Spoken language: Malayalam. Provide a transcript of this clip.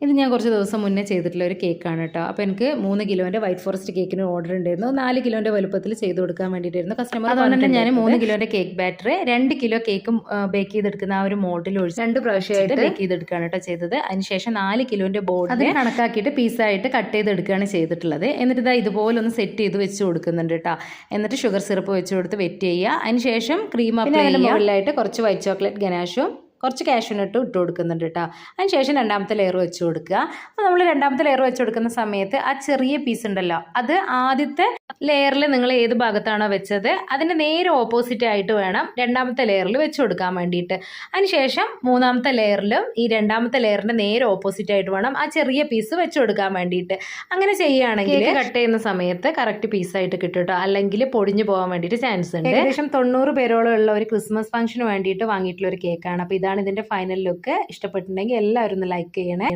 ഇത് ഞാൻ കുറച്ച് ദിവസം മുന്നേ ചെയ്തിട്ടുള്ള ഒരു കേക്കാണ് കേട്ടോ. അപ്പോൾ എനിക്ക് 3 കിലോൻ്റെ വൈറ്റ് ഫോറസ്റ്റ് കേക്കിന് ഓർഡർ ഉണ്ടായിരുന്നു. 4 കിലോൻ്റെ വലുപ്പത്തിൽ ചെയ്ത് കൊടുക്കാൻ വേണ്ടിയിട്ടായിരുന്നു കസ്റ്റമർ. അതുകൊണ്ട് തന്നെ ഞാൻ 3 കിലോൻ്റെ കേക്ക് ബാറ്റർ 2 കിലോ കേക്കും ബേക്ക് ചെയ്തെടുക്കുന്ന ആ ഒരു മോൾഡിൽ ഒഴിച്ച് 2 പ്രാവശ്യമായിട്ട് ബേക്ക് ചെയ്തെടുക്കുകയാണ് കേട്ടോ ചെയ്തത്. അതിനുശേഷം 4 കിലോൻ്റെ ബോർഡ് അതിന് കണക്കാക്കിയിട്ട് പീസായിട്ട് കട്ട് ചെയ്തെടുക്കുകയാണ് ചെയ്തിട്ടുള്ളത്. എന്നിട്ട് ഇതാ ഇതുപോലെ ഒന്ന് സെറ്റ് ചെയ്ത് വെച്ച് കൊടുക്കുന്നുണ്ട് കേട്ടോ. എന്നിട്ട് ഷുഗർ സിറപ്പ് വെച്ച് കൊടുത്ത് വെറ്റ് ചെയ്യുക. അതിനുശേഷം ക്രീം അപ്ലൈ ചെയ്യുക. മുകളിലായിട്ട് കുറച്ച് വൈറ്റ് ചോക്ലേറ്റ് ഗനാഷും കുറച്ച് കാഷ്യൂനട്ട് ഇട്ട് കൊടുക്കുന്നുണ്ട് കേട്ടോ. അതിനുശേഷം രണ്ടാമത്തെ ലെയർ വെച്ച് കൊടുക്കുക. അപ്പോൾ നമ്മൾ രണ്ടാമത്തെ ലെയർ വെച്ച് കൊടുക്കുന്ന സമയത്ത് ആ ചെറിയ പീസ് ഉണ്ടല്ലോ, അത് ആദ്യത്തെ ലെയറിൽ നിങ്ങൾ ഏത് ഭാഗത്താണോ വെച്ചത് അതിൻ്റെ നേരെ ഓപ്പോസിറ്റ് ആയിട്ട് വേണം രണ്ടാമത്തെ ലെയറിൽ വെച്ച് കൊടുക്കാൻ വേണ്ടിയിട്ട്. അതിനുശേഷം മൂന്നാമത്തെ ലെയറിലും ഈ രണ്ടാമത്തെ ലെയറിൻ്റെ നേരെ ഓപ്പോസിറ്റ് ആയിട്ട് വേണം ആ ചെറിയ പീസ് വെച്ച് കൊടുക്കാൻ വേണ്ടിയിട്ട്. അങ്ങനെ ചെയ്യുകയാണെങ്കിൽ കട്ട് ചെയ്യുന്ന സമയത്ത് കറക്റ്റ് പീസായിട്ട് കിട്ടും കേട്ടോ. അല്ലെങ്കിൽ പൊടിഞ്ഞു പോകാൻ വേണ്ടിയിട്ട് ചാൻസ് ഉണ്ട്. ഏകദേശം 90 പേരോളം ഉള്ള ഒരു ക്രിസ്മസ് ഫംഗ്ഷന് വേണ്ടിയിട്ട് വാങ്ങിയിട്ടുള്ള ഒരു കേക്കാണ്. അപ്പോൾ ഇതാണ് ഇതിൻ്റെ ഫൈനൽ ലുക്ക്. ഇഷ്ടപ്പെട്ടിട്ടുണ്ടെങ്കിൽ എല്ലാവരും ഒന്ന് ലൈക്ക് ചെയ്യണേ.